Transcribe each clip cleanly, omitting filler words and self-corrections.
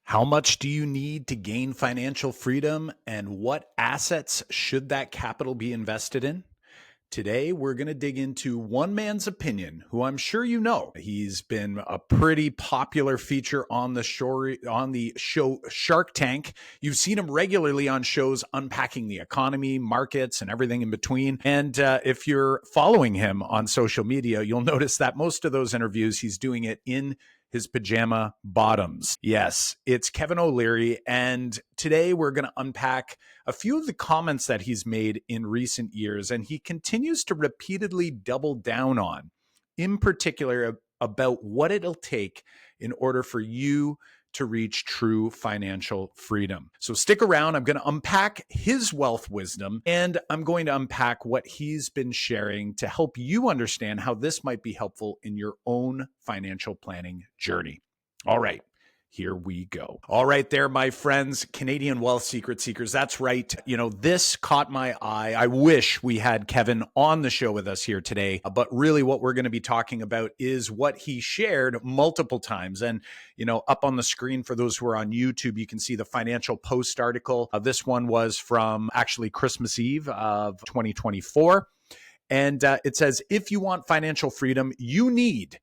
How much do you need to gain financial freedom, and what assets should that capital be invested in? Today, we're going to dig into one man's opinion, who I'm sure you know. He's been a pretty popular feature on the show Shark Tank. You've seen him regularly on shows unpacking the economy, markets, and everything in between. And if you're following him on social media, you'll notice that most of those interviews, he's doing it in his pajama bottoms. Yes, it's Kevin O'Leary. And today we're going to unpack a few of the comments that he's made in recent years, and he continues to repeatedly double down on, in particular, about what it'll take in order for you to reach true financial freedom. So stick around. I'm going to unpack his wealth wisdom, and I'm going to unpack what he's been sharing to help you understand how this might be helpful in your own financial planning journey. All right. Here we go. All right there, my friends, Canadian wealth secret seekers. That's right. This caught my eye. I wish we had Kevin on the show with us here today, but really what we're going to be talking about is what he shared multiple times. And, up on the screen for those who are on YouTube, you can see the Financial Post article. This one was from actually Christmas Eve of 2024. And it says, if you want financial freedom, you need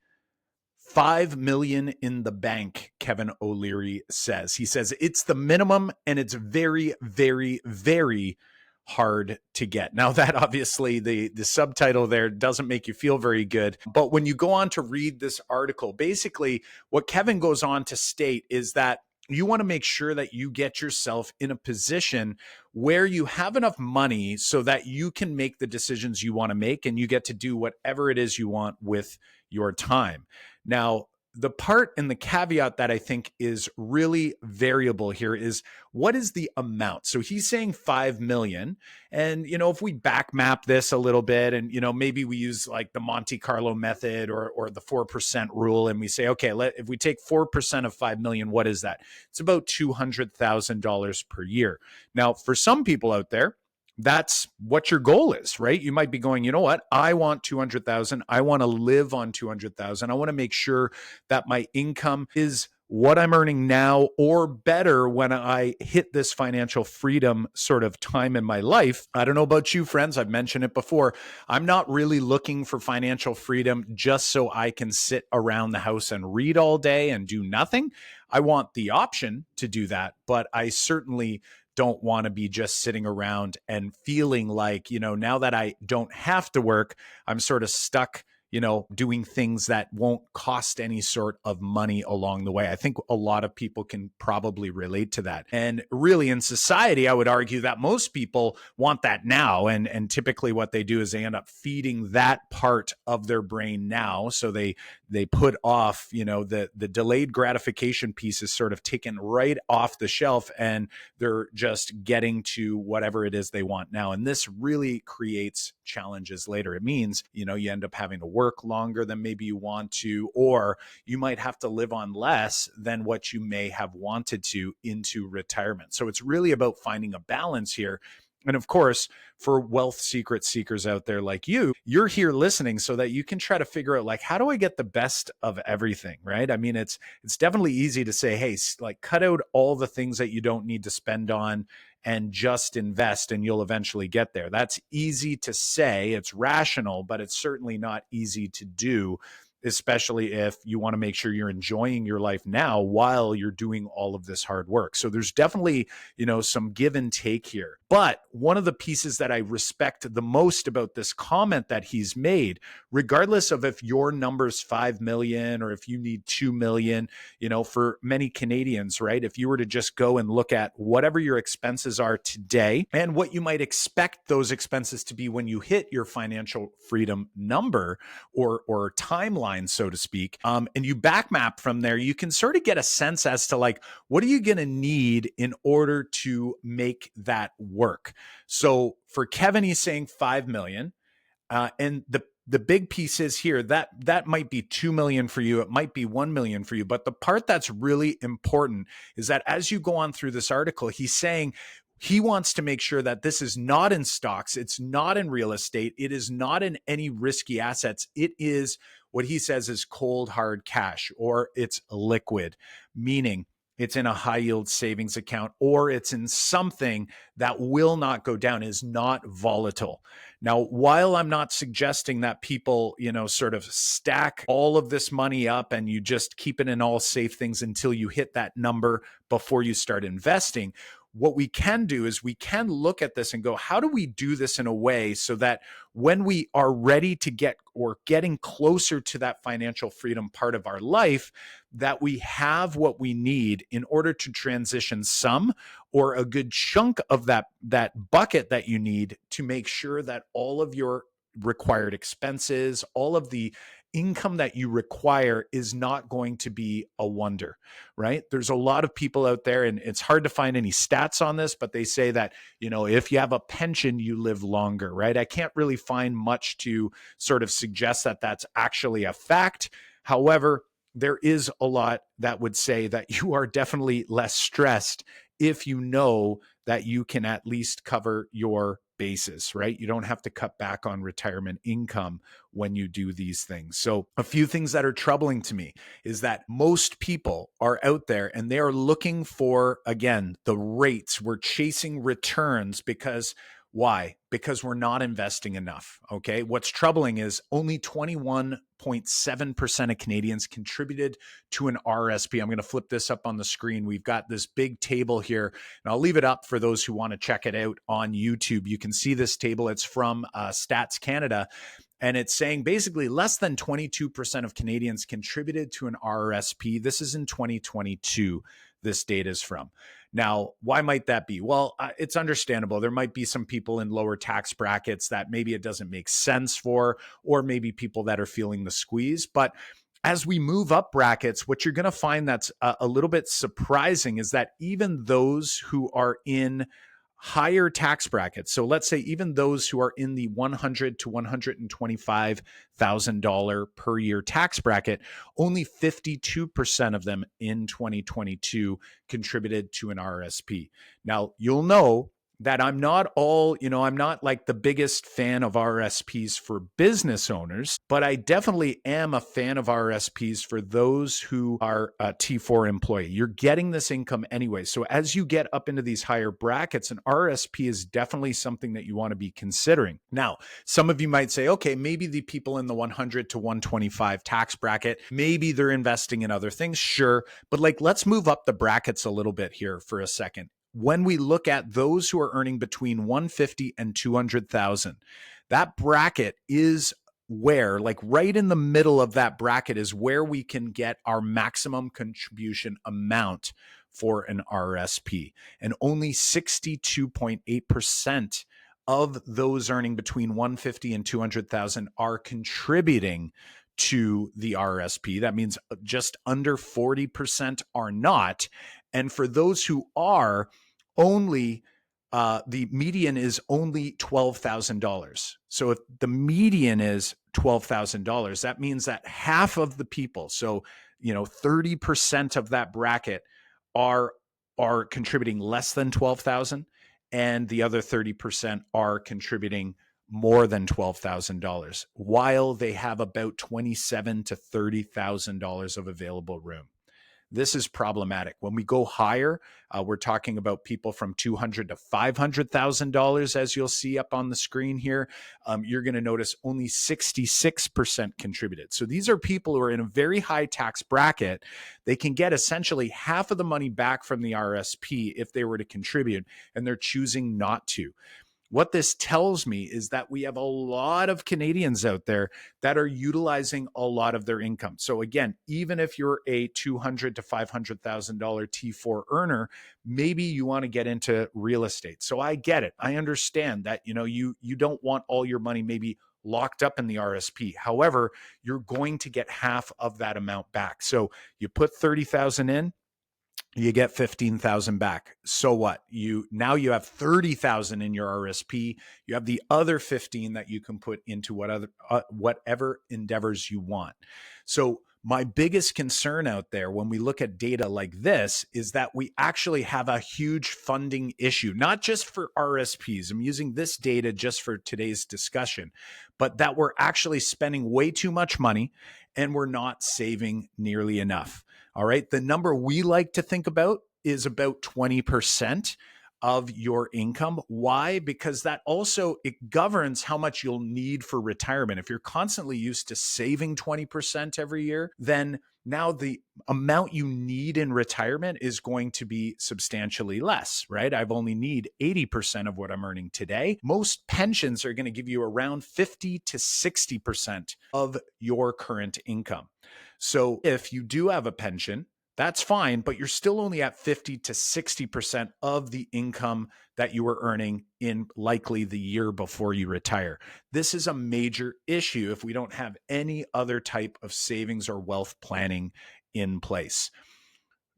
5 million in the bank, Kevin O'Leary says. He says it's the minimum, and it's very, very, very hard to get. Now, that obviously the subtitle there doesn't make you feel very good. But when you go on to read this article, basically what Kevin goes on to state is that you want to make sure that you get yourself in a position where you have enough money so that you can make the decisions you want to make, and you get to do whatever it is you want with your time. Now, the part and the caveat that I think is really variable here is, what is the amount? So he's saying 5 million. And, if we back map this a little bit and, maybe we use like the Monte Carlo method or the 4% rule, and we say, okay, if we take 4% of 5 million, what is that? It's about $200,000 per year. Now, for some people out there, that's what your goal is, right? You might be going, you know what? I want 200,000. I want to live on 200,000. I want to make sure that my income is what I'm earning now or better when I hit this financial freedom sort of time in my life. I don't know about you, friends. I've mentioned it before. I'm not really looking for financial freedom just so I can sit around the house and read all day and do nothing. I want the option to do that, but I certainly don't want to be just sitting around and feeling like, now that I don't have to work, I'm sort of stuck, doing things that won't cost any sort of money along the way. I think a lot of people can probably relate to that. And really in society, I would argue that most people want that now. And typically what they do is they end up feeding that part of their brain now. So they put off, the delayed gratification piece is sort of taken right off the shelf, and they're just getting to whatever it is they want now. And this really creates challenges later. It means, you end up having to work longer than maybe you want to, or you might have to live on less than what you may have wanted to into retirement. So it's really about finding a balance here. And of course, for wealth secret seekers out there like you're here listening so that you can try to figure out, like, how do I get the best of everything, right? I mean, it's definitely easy to say, hey, like, cut out all the things that you don't need to spend on and just invest and you'll eventually get there. That's easy to say, it's rational, but it's certainly not easy to do, especially if you want to make sure you're enjoying your life now while you're doing all of this hard work. So there's definitely, some give and take here. But one of the pieces that I respect the most about this comment that he's made, regardless of if your number's 5 million or if you need 2 million, for many Canadians, right? If you were to just go and look at whatever your expenses are today and what you might expect those expenses to be when you hit your financial freedom number or timeline, so to speak, and you back map from there, you can sort of get a sense as to, like, what are you going to need in order to make that work? So for Kevin, he's saying 5 million. And the big piece is here that might be 2 million for you. It might be 1 million for you. But the part that's really important is that as you go on through this article, he's saying he wants to make sure that this is not in stocks. It's not in real estate. It is not in any risky assets. It is what he says is cold, hard cash, or it's liquid, meaning it's in a high yield savings account, or it's in something that will not go down, is not volatile. Now, while I'm not suggesting that people, sort of stack all of this money up and you just keep it in all safe things until you hit that number before you start investing, what we can do is we can look at this and go, how do we do this in a way so that when we are ready to get or getting closer to that financial freedom part of our life, that we have what we need in order to transition some or a good chunk of that bucket that you need to make sure that all of your required expenses, all of the income that you require is not going to be a wonder, right? There's a lot of people out there, and it's hard to find any stats on this, but they say that, if you have a pension, you live longer, right? I can't really find much to sort of suggest that that's actually a fact. However, there is a lot that would say that you are definitely less stressed if you know that you can at least cover your basis, right? You don't have to cut back on retirement income when you do these things. So a few things that are troubling to me is that most people are out there and they are looking for, again, the rates. We're chasing returns because why? Because we're not investing enough. Okay. What's troubling is only 21.7% of Canadians contributed to an RRSP. I'm going to flip this up on the screen. We've got this big table here, and I'll leave it up for those who want to check it out on YouTube. You can see this table. It's from Stats Canada. And it's saying basically less than 22% of Canadians contributed to an RRSP. This is in 2022. This data is from. Now, why might that be? Well, it's understandable. There might be some people in lower tax brackets that maybe it doesn't make sense for, or maybe people that are feeling the squeeze. But as we move up brackets, what you're going to find that's a little bit surprising is that even those who are in higher tax brackets, so let's say even those who are in the $100,000 to $125,000 per year tax bracket, only 52% of them in 2022 contributed to an RRSP. Now, you'll know that I'm not I'm not like the biggest fan of RRSPs for business owners, but I definitely am a fan of RRSPs for those who are a T4 employee. You're getting this income anyway. So as you get up into these higher brackets, an RRSP is definitely something that you want to be considering. Now, some of you might say, okay, maybe the people in the 100 to 125 tax bracket, maybe they're investing in other things. Sure. But let's move up the brackets a little bit here for a second. When we look at those who are earning between 150 and 200,000, that bracket is where, right in the middle of that bracket is where we can get our maximum contribution amount for an RRSP. And only 62.8% of those earning between 150 and 200,000 are contributing to the RRSP. That means just under 40% are not. And for those who are, only the median is only $12,000. So if the median is $12,000, that means that half of the people, so 30% of that bracket are contributing less than 12,000, and the other 30% are contributing more than $12,000, while they have about $27,000 to $30,000 of available room. This is problematic. When we go higher, we're talking about people from $200,000 to $500,000, as you'll see up on the screen here. You're going to notice only 66% contributed. So these are people who are in a very high tax bracket. They can get essentially half of the money back from the RRSP if they were to contribute, and they're choosing not to. What this tells me is that we have a lot of Canadians out there that are utilizing a lot of their income. So again, even if you're a $200,000 to $500,000 T4 earner, maybe you want to get into real estate. So I get it. I understand that, you don't want all your money maybe locked up in the RSP. However, you're going to get half of that amount back. So you put 30,000 in, you get 15,000 back. So what? Now you have 30,000 in your RSP. You have the other 15 that you can put into whatever endeavors you want. So my biggest concern out there when we look at data like this is that we actually have a huge funding issue, not just for RSPs. I'm using this data just for today's discussion, but that we're actually spending way too much money and we're not saving nearly enough. All right. The number we like to think about is about 20% of your income. Why? Because that also it governs how much you'll need for retirement. If you're constantly used to saving 20% every year, then now the amount you need in retirement is going to be substantially less, right? I've only need 80% of what I'm earning today. Most pensions are going to give you around 50 to 60% of your current income. So if you do have a pension, that's fine, but you're still only at 50 to 60% of the income that you were earning in likely the year before you retire. This is a major issue if we don't have any other type of savings or wealth planning in place.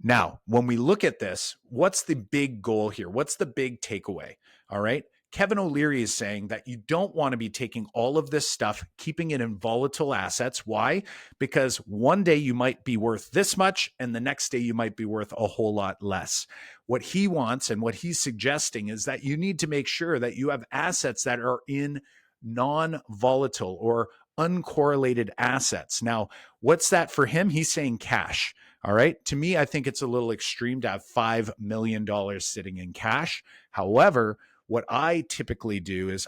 Now, when we look at this, what's the big goal here? What's the big takeaway? All right. Kevin O'Leary is saying that you don't want to be taking all of this stuff, keeping it in volatile assets. Why? Because one day you might be worth this much, and the next day you might be worth a whole lot less. What he wants and what he's suggesting is that you need to make sure that you have assets that are in non-volatile or uncorrelated assets. Now, what's that for him? He's saying cash. All right. To me, I think it's a little extreme to have $5 million sitting in cash. However, what I typically do is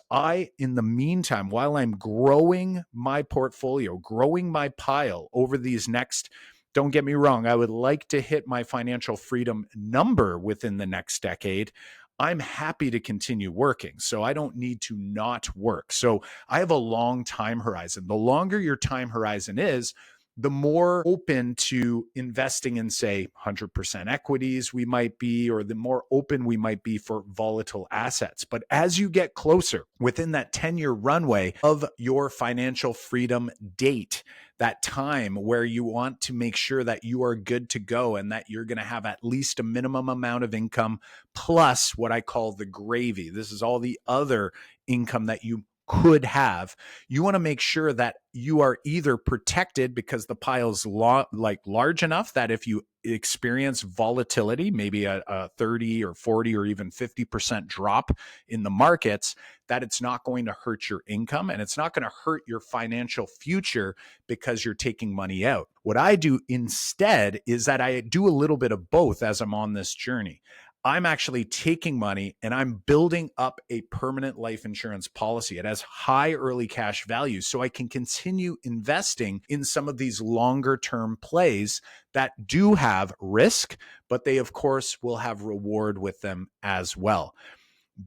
in the meantime, while I'm growing my portfolio, growing my pile over these next, don't get me wrong, I would like to hit my financial freedom number within the next decade. I'm happy to continue working, so I don't need to not work. So I have a long time horizon. The longer your time horizon is, the more open to investing in, say, 100% equities we might be, or the more open we might be for volatile assets. But as you get closer within that 10-year runway of your financial freedom date, that time where you want to make sure that you are good to go and that you're going to have at least a minimum amount of income plus what I call the gravy. This is all the other income that you could have. You want to make sure that you are either protected because the pile's large enough that if you experience volatility, maybe a 30 or 40 or even 50% drop in the markets, that it's not going to hurt your income and it's not going to hurt your financial future because you're taking money out. What I do instead is that I do a little bit of both as I'm on this journey. I'm actually taking money and I'm building up a permanent life insurance policy. It has high early cash value, so I can continue investing in some of these longer term plays that do have risk, but they, of course, will have reward with them as well.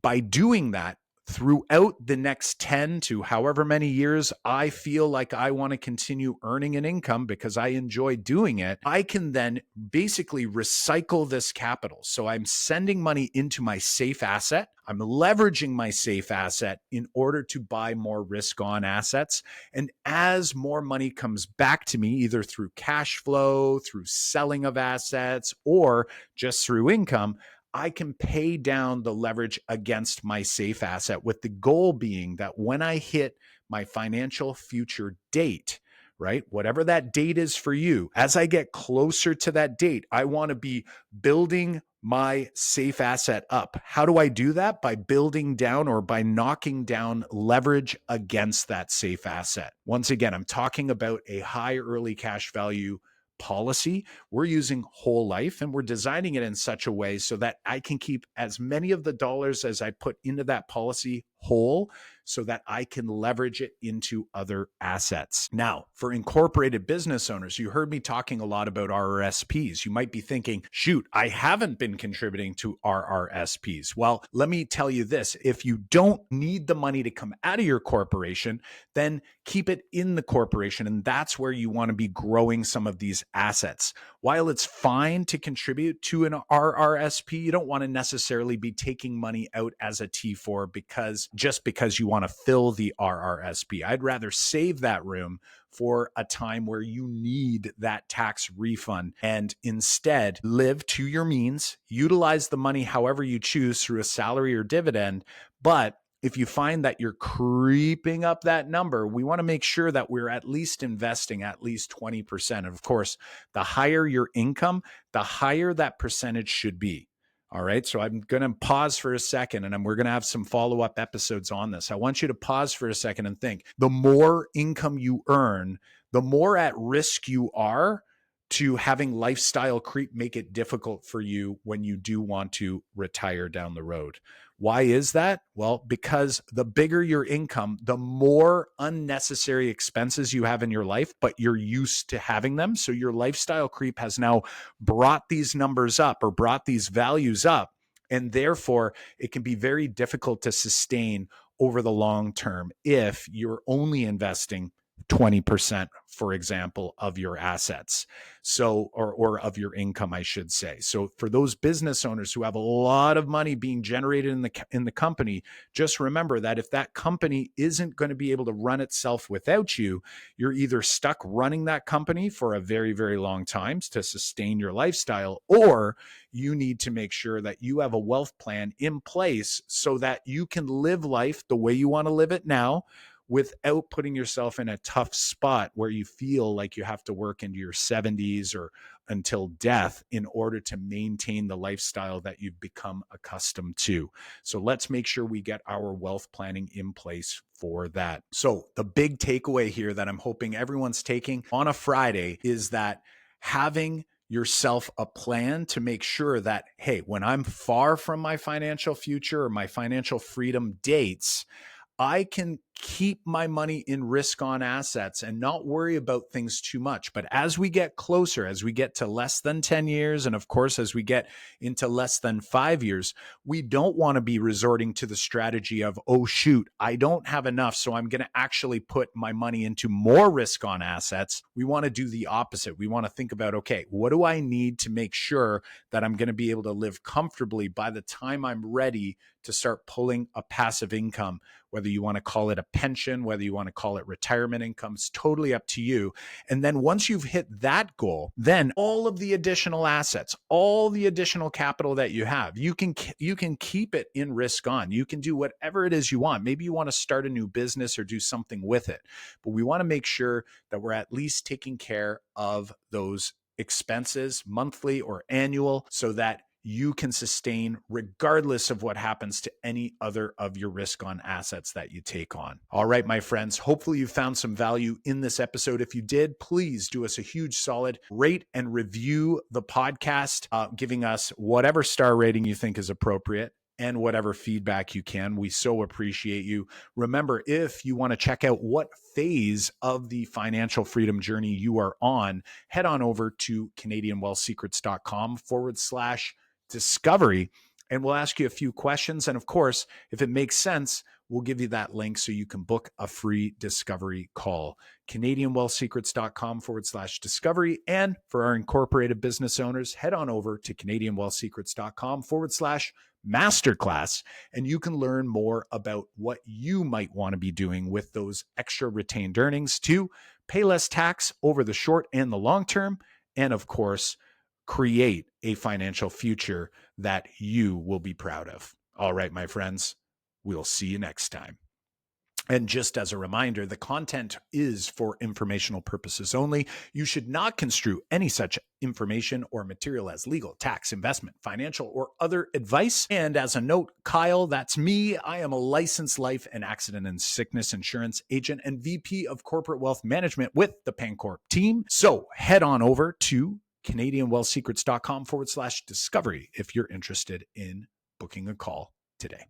By doing that, throughout the next 10 to however many years I feel like I want to continue earning an income because I enjoy doing it, I can then basically recycle this capital. So I'm sending money into my safe asset. I'm leveraging my safe asset in order to buy more risk on assets. And as more money comes back to me, either through cash flow, through selling of assets, or just through income, I can pay down the leverage against my safe asset, with the goal being that when I hit my financial future date, right, whatever that date is for you, as I get closer to that date, I want to be building my safe asset up. How do I do that? By building down or by knocking down leverage against that safe asset. Once again, I'm talking about a high early cash value policy. We're using whole life and we're designing it in such a way so that I can keep as many of the dollars as I put into that policy whole so that I can leverage it into other assets. Now, for incorporated business owners, you heard me talking a lot about RRSPs. You might be thinking, shoot, I haven't been contributing to RRSPs. Well, let me tell you this. If you don't need the money to come out of your corporation, then keep it in the corporation. And that's where you want to be growing some of these assets. While it's fine to contribute to an RRSP, you don't want to necessarily be taking money out as a T4 because you want to fill the RRSP. I'd rather save that room for a time where you need that tax refund and instead live to your means, utilize the money however you choose through a salary or dividend. But if you find that you're creeping up that number, we want to make sure that we're at least investing at least 20%. And of course, the higher your income, the higher that percentage should be. All right. So I'm going to pause for a second and we're going to have some follow-up episodes on this. I want you to pause for a second and think. The more income you earn, the more at risk you are to having lifestyle creep make it difficult for you when you do want to retire down the road. Why is that? Well, because the bigger your income, the more unnecessary expenses you have in your life, but you're used to having them. So your lifestyle creep has now brought these numbers up or brought these values up. And therefore, it can be very difficult to sustain over the long term if you're only investing 20%, for example, of your assets. So, or of your income, I should say. So for those business owners who have a lot of money being generated in the company, just remember that if that company isn't going to be able to run itself without you, you're either stuck running that company for a very, very long time to sustain your lifestyle, or you need to make sure that you have a wealth plan in place so that you can live life the way you want to live it now, without putting yourself in a tough spot where you feel like you have to work into your 70s or until death in order to maintain the lifestyle that you've become accustomed to. So let's make sure we get our wealth planning in place for that. So the big takeaway here that I'm hoping everyone's taking on a Friday is that having yourself a plan to make sure that, hey, when I'm far from my financial future or my financial freedom dates, I can keep my money in risk on assets and not worry about things too much. But as we get closer, as we get to less than 10 years, and of course, as we get into less than 5 years, we don't want to be resorting to the strategy of, oh, shoot, I don't have enough, so I'm going to actually put my money into more risk on assets. We want to do the opposite. We want to think about, okay, what do I need to make sure that I'm going to be able to live comfortably by the time I'm ready to start pulling a passive income, whether you want to call it a pension, whether you want to call it retirement income, it's totally up to you. And then once you've hit that goal, then all of the additional assets, all the additional capital that you have, you can keep it in risk on. You can do whatever it is you want. Maybe you want to start a new business or do something with it. But we want to make sure that we're at least taking care of those expenses, monthly or annual, so that you can sustain regardless of what happens to any other of your risk on assets that you take on. All right, my friends, hopefully you found some value in this episode. If you did, please do us a huge solid, rate and review the podcast, giving us whatever star rating you think is appropriate and whatever feedback you can. We so appreciate you. Remember, if you want to check out what phase of the financial freedom journey you are on, head on over to CanadianWealthSecrets.com/discovery, and we'll ask you a few questions. And of course, if it makes sense, we'll give you that link so you can book a free discovery call. CanadianWealthSecrets.com/discovery. And for our incorporated business owners, head on over to CanadianWealthSecrets.com/masterclass, and you can learn more about what you might want to be doing with those extra retained earnings to pay less tax over the short and the long term. And of course, create a financial future that you will be proud of. All right, my friends, we'll see you next time. And just as a reminder, the content is for informational purposes only. You should not construe any such information or material as legal, tax, investment, financial, or other advice. And as a note, Kyle, that's me. I am a licensed life and accident and sickness insurance agent and VP of Corporate Wealth Management with the PanCorp team. So head on over to CanadianWealthSecrets.com/discovery if you're interested in booking a call today.